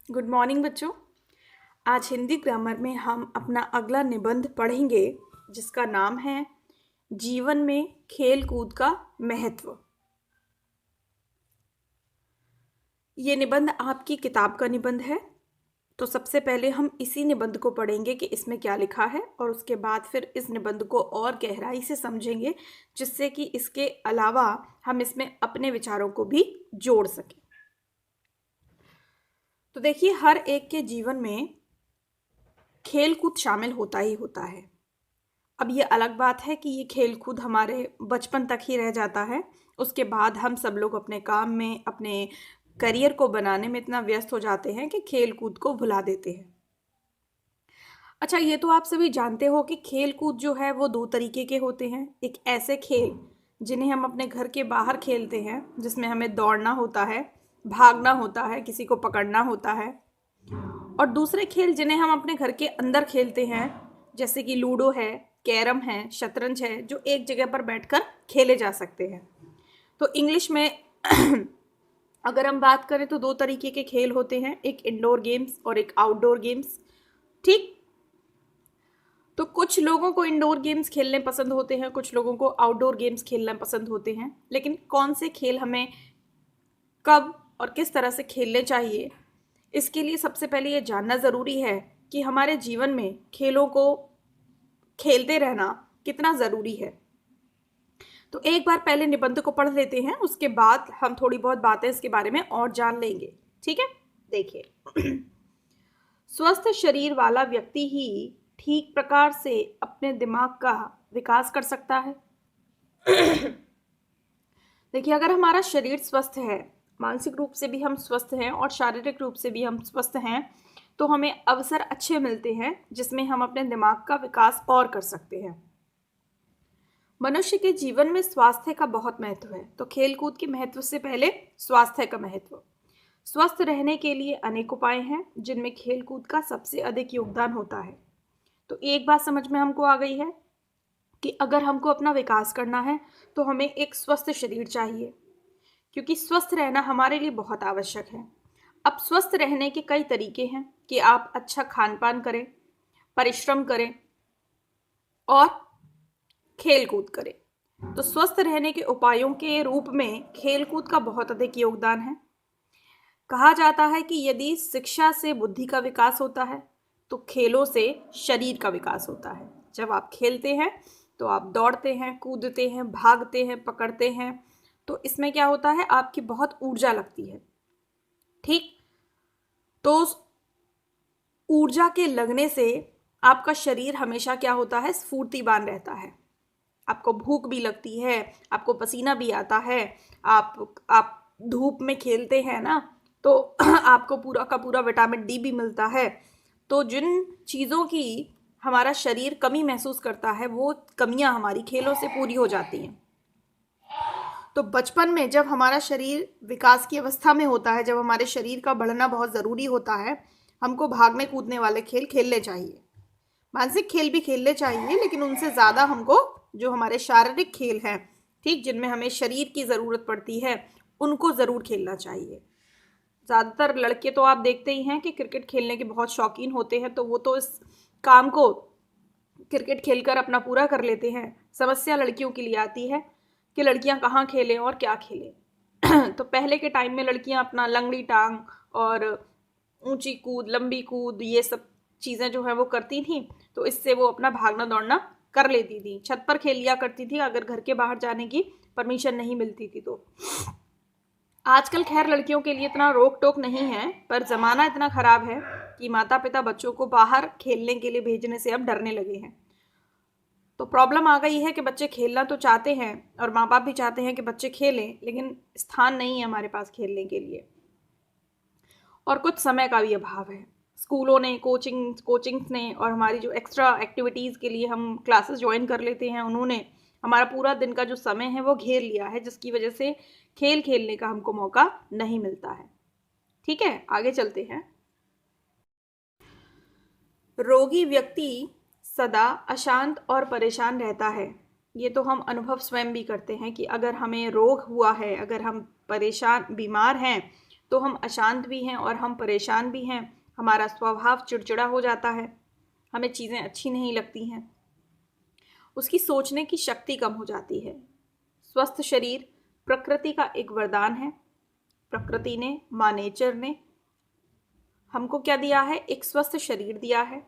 Good morning बच्चों। आज Hindi grammar में हम अपना अगला निबंध पढ़ेंगे जिसका नाम है जीवन में खेल कूद का महत्व। ये निबंध आपकी किताब का निबंध है। तो सबसे पहले हम इसी निबंध को पढ़ेंगे कि इसमें क्या लिखा है और उसके बाद फिर इस निबंध को और गहराई से समझेंगे, जिससे कि इसके अलावा हम इसमें अपने विचारों को भी जोड़ सकें। तो देखिए, हर एक के जीवन में खेल कूद शामिल होता ही होता है। अब ये अलग बात है कि ये खेल कूद हमारे बचपन तक ही रह जाता है। उसके बाद हम सब लोग अपने काम में, अपने करियर को बनाने में इतना व्यस्त हो जाते हैं कि खेल कूद को भुला देते हैं। अच्छा, ये तो आप सभी जानते हो कि खेल कूद जो है वो दो तरीके के होते हैं। एक ऐसे खेल जिन्हें हम अपने घर के बाहर खेलते हैं, जिसमें हमें दौड़ना होता है, भागना होता है, किसी को पकड़ना होता है। और दूसरे खेल जिन्हें हम अपने घर के अंदर खेलते हैं, जैसे कि लूडो है, कैरम है, शतरंज है, जो एक जगह पर बैठकर खेले जा सकते हैं। तो इंग्लिश में अगर हम बात करें तो दो तरीके के खेल होते हैं, एक इंडोर गेम्स और एक आउटडोर गेम्स। ठीक। तो कुछ लोगों को इंडोर गेम्स खेलने पसंद होते हैं, कुछ लोगों को आउटडोर गेम्स खेलना पसंद होते हैं। लेकिन कौन से खेल हमें कब और किस तरह से खेलने चाहिए, इसके लिए सबसे पहले ये जानना ज़रूरी है कि हमारे जीवन में खेलों को खेलते रहना कितना ज़रूरी है। तो एक बार पहले निबंध को पढ़ लेते हैं, उसके बाद हम थोड़ी बहुत बातें इसके बारे में और जान लेंगे। ठीक है, देखिए। स्वस्थ शरीर वाला व्यक्ति ही ठीक प्रकार से अपने दिमाग का विकास कर सकता है। देखिए, अगर हमारा शरीर स्वस्थ है, मानसिक रूप से भी हम स्वस्थ हैं और शारीरिक रूप से भी हम स्वस्थ हैं, तो हमें अवसर अच्छे मिलते हैं जिसमें हम अपने दिमाग का विकास और कर सकते हैं। मनुष्य के जीवन में स्वास्थ्य का बहुत महत्व है। तो खेल कूद के महत्व से पहले स्वास्थ्य का महत्व। स्वस्थ रहने के लिए अनेक उपाय हैं जिनमें खेल कूद का सबसे अधिक योगदान होता है। तो एक बात समझ में हमको आ गई है कि अगर हमको अपना विकास करना है तो हमें एक स्वस्थ शरीर चाहिए, क्योंकि स्वस्थ रहना हमारे लिए बहुत आवश्यक है। अब स्वस्थ रहने के कई तरीके हैं कि आप अच्छा खान पान करें, परिश्रम करें और खेल कूद करें। तो स्वस्थ रहने के उपायों के रूप में खेल कूद का बहुत अधिक योगदान है। कहा जाता है कि यदि शिक्षा से बुद्धि का विकास होता है तो खेलों से शरीर का विकास होता है। जब आप खेलते हैं तो आप दौड़ते हैं, कूदते हैं, भागते हैं, पकड़ते हैं, तो इसमें क्या होता है, आपकी बहुत ऊर्जा लगती है। ठीक। तो उस ऊर्जा के लगने से आपका शरीर हमेशा क्या होता है, स्फूर्तिवान रहता है। आपको भूख भी लगती है, आपको पसीना भी आता है। आप धूप में खेलते हैं ना, तो आपको पूरा का पूरा विटामिन डी भी मिलता है। तो जिन चीज़ों की हमारा शरीर कमी महसूस करता है, वो कमियां हमारी खेलों से पूरी हो जाती हैं। तो बचपन में जब हमारा शरीर विकास की अवस्था में होता है, जब हमारे शरीर का बढ़ना बहुत ज़रूरी होता है, हमको भागने कूदने वाले खेल खेलने चाहिए। मानसिक खेल भी खेलने चाहिए, लेकिन उनसे ज़्यादा हमको जो हमारे शारीरिक खेल हैं, ठीक, जिनमें हमें शरीर की ज़रूरत पड़ती है, उनको ज़रूर खेलना चाहिए। ज़्यादातर लड़के तो आप देखते ही हैं कि क्रिकेट खेलने के बहुत शौकीन होते हैं, तो वो तो इस काम को क्रिकेट खेलकर अपना पूरा कर लेते हैं। समस्या लड़कियों के लिए आती है कि लड़कियां कहाँ खेलें और क्या खेलें। तो पहले के टाइम में लड़कियां अपना लंगड़ी टांग और ऊंची कूद, लंबी कूद, ये सब चीज़ें जो है वो करती थी, तो इससे वो अपना भागना दौड़ना कर लेती थी। छत पर खेल लिया करती थी अगर घर के बाहर जाने की परमिशन नहीं मिलती थी तो। आजकल खैर लड़कियों के लिए इतना रोक टोक नहीं है, पर ज़माना इतना ख़राब है कि माता पिता बच्चों को बाहर खेलने के लिए भेजने से अब डरने लगे हैं। तो प्रॉब्लम आ गई है कि बच्चे खेलना तो चाहते हैं और माँ बाप भी चाहते हैं कि बच्चे खेलें, लेकिन स्थान नहीं है हमारे पास खेलने के लिए और कुछ समय का भी अभाव है। स्कूलों ने, कोचिंग्स ने और हमारी जो एक्स्ट्रा एक्टिविटीज़ के लिए हम क्लासेस ज्वाइन कर लेते हैं, उन्होंने हमारा पूरा दिन का जो समय है वो घेर लिया है, जिसकी वजह से खेल खेलने का हमको मौका नहीं मिलता है। ठीक है, आगे चलते हैं। रोगी व्यक्ति सदा अशांत और परेशान रहता है। ये तो हम अनुभव स्वयं भी करते हैं कि अगर हमें रोग हुआ है, अगर हम परेशान बीमार हैं, तो हम अशांत भी हैं और हम परेशान भी हैं। हमारा स्वभाव चिड़चिड़ा हो जाता है, हमें चीज़ें अच्छी नहीं लगती हैं, उसकी सोचने की शक्ति कम हो जाती है। स्वस्थ शरीर प्रकृति का एक वरदान है। प्रकृति ने, माँ नेचर ने हमको क्या दिया है? एक स्वस्थ शरीर दिया है।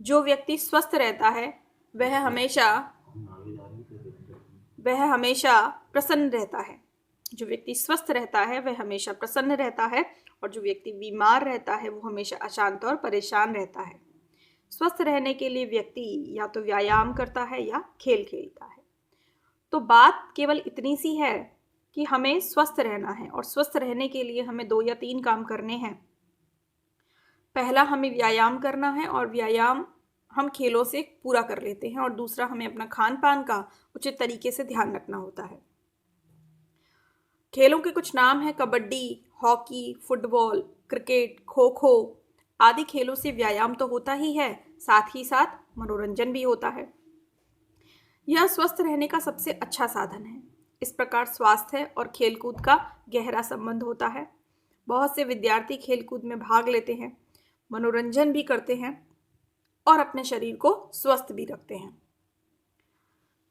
जो व्यक्ति स्वस्थ रहता है वह हमेशा प्रसन्न रहता है। जो व्यक्ति स्वस्थ रहता है वह हमेशा प्रसन्न रहता है, और जो व्यक्ति बीमार रहता है वो हमेशा अशांत और परेशान रहता है। स्वस्थ रहने के लिए व्यक्ति या तो व्यायाम करता है या खेल खेलता है। तो बात केवल इतनी सी है कि हमें स्वस्थ रहना है, और स्वस्थ रहने के लिए हमें 2 या 3 काम करने हैं। पहला, हमें व्यायाम करना है, और व्यायाम हम खेलों से पूरा कर लेते हैं। और दूसरा, हमें अपना खान पान का उचित तरीके से ध्यान रखना होता है। खेलों के कुछ नाम हैं: kabaddi, hockey, football, cricket, kho kho आदि। खेलों से व्यायाम तो होता ही है, साथ ही साथ मनोरंजन भी होता है। यह स्वस्थ रहने का सबसे अच्छा साधन है। इस प्रकार स्वास्थ्य और खेलकूद का गहरा संबंध होता है। बहुत से विद्यार्थी खेलकूद में भाग लेते हैं, मनोरंजन भी करते हैं और अपने शरीर को स्वस्थ भी रखते हैं।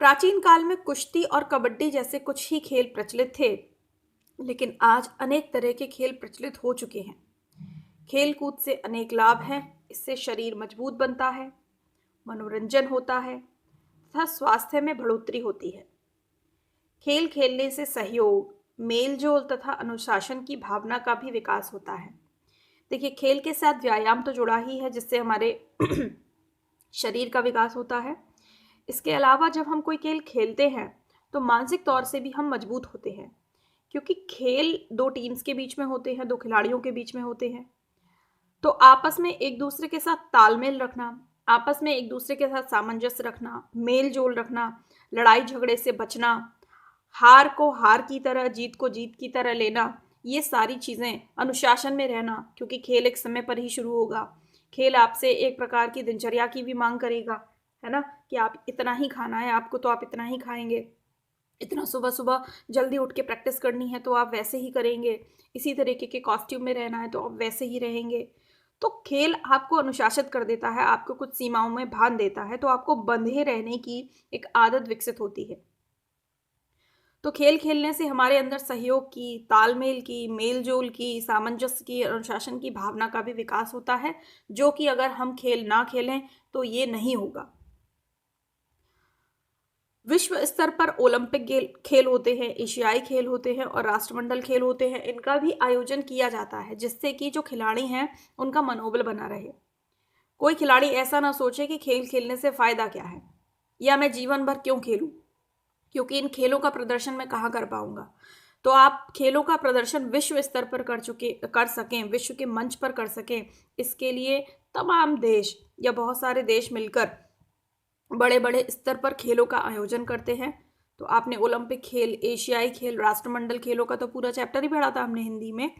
प्राचीन काल में कुश्ती और कबड्डी जैसे कुछ ही खेल प्रचलित थे, लेकिन आज अनेक तरह के खेल प्रचलित हो चुके हैं। खेल कूद से अनेक लाभ हैं। इससे शरीर मजबूत बनता है, मनोरंजन होता है तथा स्वास्थ्य में बढ़ोतरी होती है। खेल खेलने से सहयोग, मेलजोल तथा अनुशासन की भावना का भी विकास होता है। देखिए, खेल के साथ व्यायाम तो जुड़ा ही है, जिससे हमारे शरीर का विकास होता है। इसके अलावा जब हम कोई खेल खेलते हैं तो मानसिक तौर से भी हम मजबूत होते हैं, क्योंकि खेल 2 टीम्स के बीच में होते हैं, 2 खिलाड़ियों के बीच में होते हैं। तो आपस में एक दूसरे के साथ तालमेल रखना, आपस में एक दूसरे के साथ सामंजस्य रखना, मेल जोल रखना, लड़ाई झगड़े से बचना, हार को हार की तरह, जीत को जीत की तरह लेना, ये सारी चीज़ें, अनुशासन में रहना, क्योंकि खेल एक समय पर ही शुरू होगा। खेल आपसे एक प्रकार की दिनचर्या की भी मांग करेगा, है ना, कि आप इतना ही खाना है आपको तो आप इतना ही खाएंगे, इतना सुबह सुबह जल्दी उठ के प्रैक्टिस करनी है तो आप वैसे ही करेंगे, इसी तरीके के कॉस्ट्यूम में रहना है तो आप वैसे ही रहेंगे। तो खेल आपको अनुशासित कर देता है, आपको कुछ सीमाओं में बांध देता है, तो आपको बंधे रहने की एक आदत विकसित होती है। तो खेल खेलने से हमारे अंदर सहयोग की, तालमेल की, मेलजोल की, सामंजस्य की, अनुशासन की भावना का भी विकास होता है, जो कि अगर हम खेल ना खेलें तो ये नहीं होगा। विश्व स्तर पर ओलंपिक खेल होते हैं, एशियाई खेल होते हैं और राष्ट्रमंडल खेल होते हैं। इनका भी आयोजन किया जाता है, जिससे कि जो खिलाड़ी हैं उनका मनोबल बना रहे। कोई खिलाड़ी ऐसा ना सोचे कि खेल खेलने से फ़ायदा क्या है, या मैं जीवन भर क्यों खेलूं, क्योंकि इन खेलों का प्रदर्शन मैं कहाँ कर पाऊंगा। तो आप खेलों का प्रदर्शन विश्व स्तर पर कर सकें, विश्व के मंच पर कर सकें, इसके लिए तमाम देश या बहुत सारे देश मिलकर बड़े बड़े स्तर पर खेलों का आयोजन करते हैं। तो आपने ओलंपिक खेल, एशियाई खेल, राष्ट्रमंडल खेलों का तो पूरा चैप्टर ही पढ़ा था हमने हिंदी में,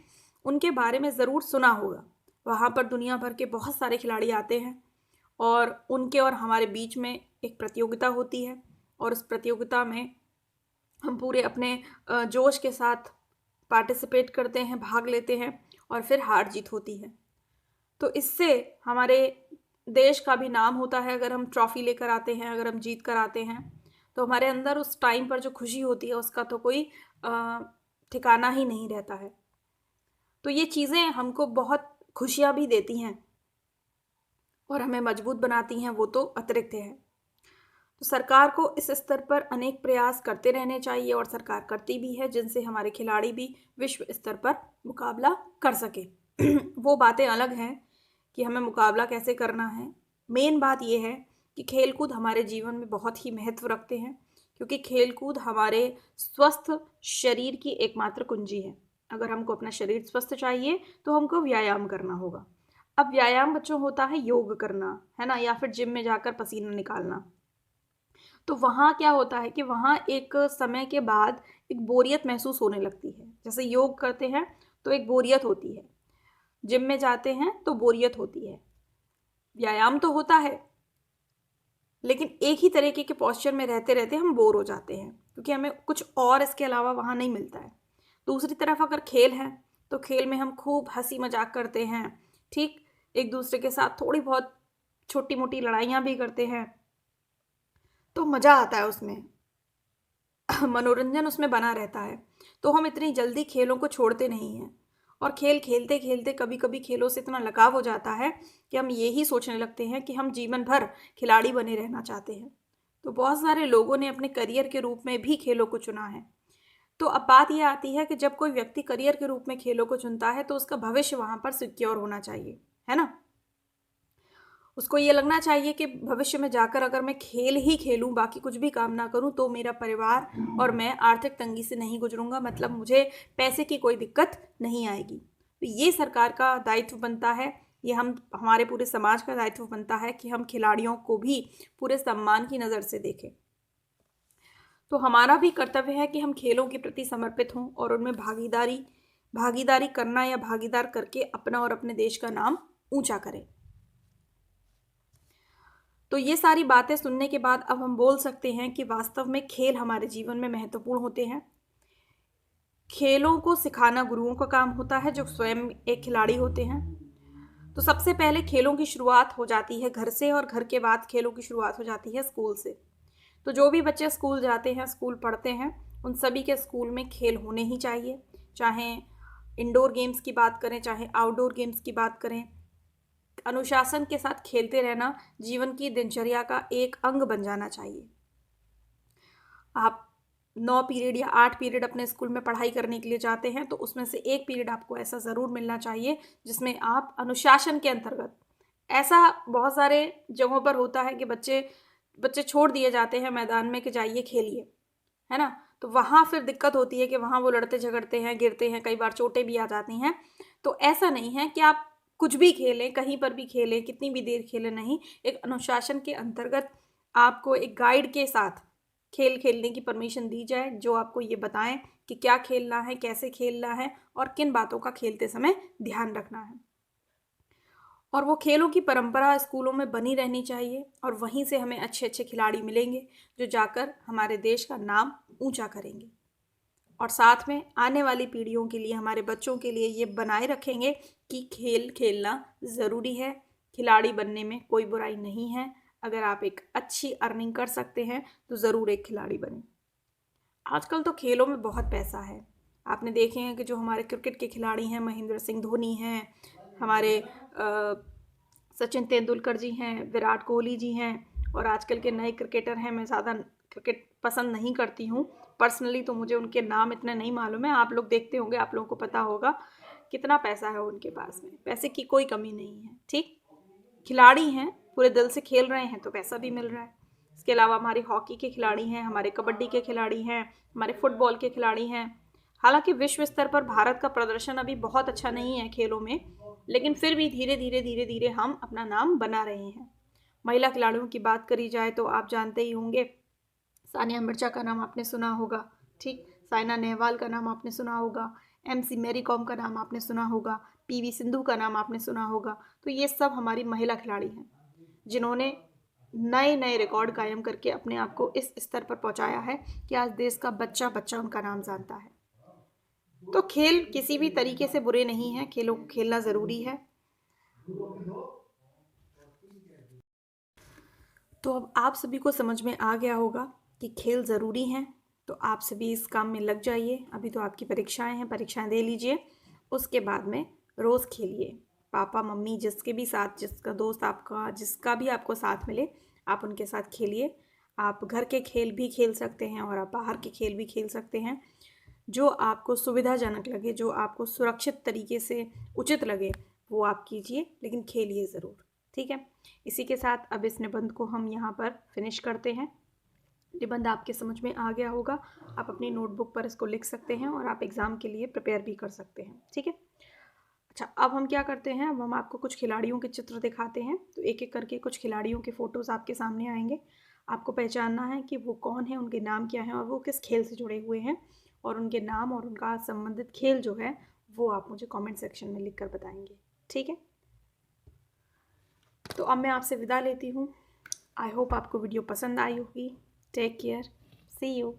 उनके बारे में ज़रूर सुना होगा। वहाँ पर दुनिया भर के बहुत सारे खिलाड़ी आते हैं और उनके और हमारे बीच में एक प्रतियोगिता होती है, और उस प्रतियोगिता में हम पूरे अपने जोश के साथ पार्टिसिपेट करते हैं, भाग लेते हैं, और फिर हार जीत होती है। तो इससे हमारे देश का भी नाम होता है। अगर हम ट्रॉफ़ी लेकर आते हैं, अगर हम जीत कर आते हैं, तो हमारे अंदर उस टाइम पर जो खुशी होती है उसका तो कोई ठिकाना ही नहीं रहता है। तो ये चीज़ें हमको बहुत खुशियाँ भी देती हैं और हमें मजबूत बनाती हैं, वो तो अतिरिक्त है। तो सरकार को इस स्तर पर अनेक प्रयास करते रहने चाहिए, और सरकार करती भी है, जिनसे हमारे खिलाड़ी भी विश्व स्तर पर मुकाबला कर सके। वो बातें अलग हैं कि हमें मुकाबला कैसे करना है। मेन बात यह है कि खेलकूद हमारे जीवन में बहुत ही महत्व रखते हैं, क्योंकि खेलकूद हमारे स्वस्थ शरीर की एकमात्र कुंजी है। अगर हमको अपना शरीर स्वस्थ चाहिए तो हमको व्यायाम करना होगा। अब व्यायाम बच्चों होता है योग करना, है ना, या फिर जिम में जाकर पसीना निकालना। तो वहाँ क्या होता है कि वहाँ एक समय के बाद एक बोरियत महसूस होने लगती है। जैसे योग करते हैं तो एक बोरियत होती है, जिम में जाते हैं तो बोरियत होती है। व्यायाम तो होता है, लेकिन एक ही तरीके के पोस्चर में रहते रहते हम बोर हो जाते हैं, क्योंकि हमें कुछ और इसके अलावा वहाँ नहीं मिलता है। दूसरी तरफ अगर खेल है तो खेल में हम खूब हंसी मजाक करते हैं, ठीक, एक दूसरे के साथ थोड़ी बहुत छोटी मोटी लड़ाइयाँ भी करते हैं, तो मज़ा आता है उसमें। मनोरंजन उसमें बना रहता है। तो हम इतनी जल्दी खेलों को छोड़ते नहीं हैं, और खेल खेलते खेलते कभी कभी खेलों से इतना लगाव हो जाता है कि हम यही सोचने लगते हैं कि हम जीवन भर खिलाड़ी बने रहना चाहते हैं। तो बहुत सारे लोगों ने अपने करियर के रूप में भी खेलों को चुना है। तो अब बात यह आती है कि जब कोई व्यक्ति करियर के रूप में खेलों को चुनता है तो उसका भविष्य वहाँ पर सिक्योर होना चाहिए, है ना। उसको ये लगना चाहिए कि भविष्य में जाकर अगर मैं खेल ही खेलूं, बाकी कुछ भी काम ना करूं, तो मेरा परिवार और मैं आर्थिक तंगी से नहीं गुजरूंगा, मतलब मुझे पैसे की कोई दिक्कत नहीं आएगी। तो ये सरकार का दायित्व बनता है, ये हमारे पूरे समाज का दायित्व बनता है कि हम खिलाड़ियों को भी पूरे सम्मान की नज़र से देखें। तो हमारा भी कर्तव्य है कि हम खेलों के प्रति समर्पित हों और उनमें भागीदारी भागीदारी करना या भागीदार करके अपना और अपने देश का नाम ऊंचा करें। तो ये सारी बातें सुनने के बाद अब हम बोल सकते हैं कि वास्तव में खेल हमारे जीवन में महत्वपूर्ण होते हैं। खेलों को सिखाना गुरुओं का काम होता है, जो स्वयं एक खिलाड़ी होते हैं। तो सबसे पहले खेलों की शुरुआत हो जाती है घर से, और घर के बाद खेलों की शुरुआत हो जाती है स्कूल से। तो जो भी बच्चे स्कूल जाते हैं, स्कूल पढ़ते हैं, उन सभी के स्कूल में खेल होने ही चाहिए। चाहे इंडोर गेम्स की बात करें, चाहे आउटडोर गेम्स की बात करें, अनुशासन के साथ खेलते रहना जीवन की दिनचर्या का एक अंग बन जाना चाहिए। आप 9 पीरियड या 8 पीरियड अपने स्कूल में पढ़ाई करने के लिए जाते हैं, तो उसमें से एक पीरियड आपको ऐसा ज़रूर मिलना चाहिए जिसमें आप अनुशासन के अंतर्गत, ऐसा बहुत सारे जगहों पर होता है कि बच्चे बच्चे छोड़ दिए जाते हैं मैदान में कि जाइए खेलिए, है ना। तो वहाँ फिर दिक्कत होती है कि वहाँ वो लड़ते झगड़ते हैं, गिरते हैं, कई बार चोटें भी आ जाती हैं। तो ऐसा नहीं है कि आप कुछ भी खेलें, कहीं पर भी खेलें, कितनी भी देर खेलें, नहीं। एक अनुशासन के अंतर्गत आपको एक गाइड के साथ खेल खेलने की परमिशन दी जाए, जो आपको ये बताएं कि क्या खेलना है, कैसे खेलना है और किन बातों का खेलते समय ध्यान रखना है। और वो खेलों की परंपरा स्कूलों में बनी रहनी चाहिए, और वहीं से हमें अच्छे अच्छे खिलाड़ी मिलेंगे जो जाकर हमारे देश का नाम ऊंचा करेंगे, और साथ में आने वाली पीढ़ियों के लिए, हमारे बच्चों के लिए ये बनाए रखेंगे कि खेल खेलना ज़रूरी है। खिलाड़ी बनने में कोई बुराई नहीं है। अगर आप एक अच्छी अर्निंग कर सकते हैं तो ज़रूर एक खिलाड़ी बनें। आजकल तो खेलों में बहुत पैसा है। आपने देखे हैं कि जो हमारे क्रिकेट के खिलाड़ी हैं, महेंद्र सिंह धोनी हैं, हमारे सचिन तेंदुलकर जी हैं, विराट कोहली जी हैं, और आजकल के नए क्रिकेटर हैं। मैं ज़्यादा क्रिकेट पसंद नहीं करती हूँ पर्सनली, तो मुझे उनके नाम इतने नहीं मालूम है। आप लोग देखते होंगे, आप लोगों को पता होगा कितना पैसा है उनके पास में। पैसे की कोई कमी नहीं है, ठीक। खिलाड़ी हैं, पूरे दिल से खेल रहे हैं तो पैसा भी मिल रहा है। इसके अलावा हमारे हॉकी के खिलाड़ी हैं, हमारे कबड्डी के खिलाड़ी हैं, हमारे फुटबॉल के खिलाड़ी हैं। हालांकि विश्व स्तर पर भारत का प्रदर्शन अभी बहुत अच्छा नहीं है खेलों में, लेकिन फिर भी धीरे धीरे हम अपना नाम बना रहे हैं। महिला खिलाड़ियों की बात करी जाए तो आप जानते ही होंगे, सानिया मिर्जा का नाम आपने सुना होगा, ठीक। साइना नेहवाल का नाम आपने सुना होगा, MC मैरी कॉम का नाम आपने सुना होगा, PV सिंधु का नाम आपने सुना होगा। तो ये सब हमारी महिला खिलाड़ी हैं जिन्होंने नए नए रिकॉर्ड कायम करके अपने आप को इस स्तर पर पहुंचाया है कि आज देश का बच्चा बच्चा उनका नाम जानता है। तो खेल किसी भी तरीके से बुरे नहीं हैं, खेलों को खेलना ज़रूरी है। तो अब आप सभी को समझ में आ गया होगा कि खेल ज़रूरी हैं। तो आप सभी इस काम में लग जाइए। अभी तो आपकी परीक्षाएं हैं, परीक्षाएं दे लीजिए, उसके बाद में रोज़ खेलिए। पापा मम्मी जिसके भी साथ, जिसका दोस्त आपका, जिसका भी आपको साथ मिले, आप उनके साथ खेलिए। आप घर के खेल भी खेल सकते हैं और आप बाहर के खेल भी खेल सकते हैं। जो आपको सुविधाजनक लगे, जो आपको सुरक्षित तरीके से उचित लगे, वो आप कीजिए, लेकिन खेलिए ज़रूर, ठीक है। इसी के साथ अब इस निबंध को हम यहाँ पर फिनिश करते हैं। निबंध आपके समझ में आ गया होगा। आप अपनी नोटबुक पर इसको लिख सकते हैं और आप एग्ज़ाम के लिए प्रिपेयर भी कर सकते हैं, ठीक है। अच्छा, अब हम क्या करते हैं, अब हम आपको कुछ खिलाड़ियों के चित्र दिखाते हैं। तो एक एक करके कुछ खिलाड़ियों के फ़ोटोज़ आपके सामने आएंगे। आपको पहचानना है कि वो कौन है, उनके नाम क्या हैं और वो किस खेल से जुड़े हुए हैं, और उनके नाम और उनका संबंधित खेल जो है वो आप मुझे कमेंट सेक्शन में लिख कर बताएंगे, ठीक है। तो अब मैं आपसे विदा लेती हूँ। आई होप आपको वीडियो पसंद आई होगी। Take care, see you.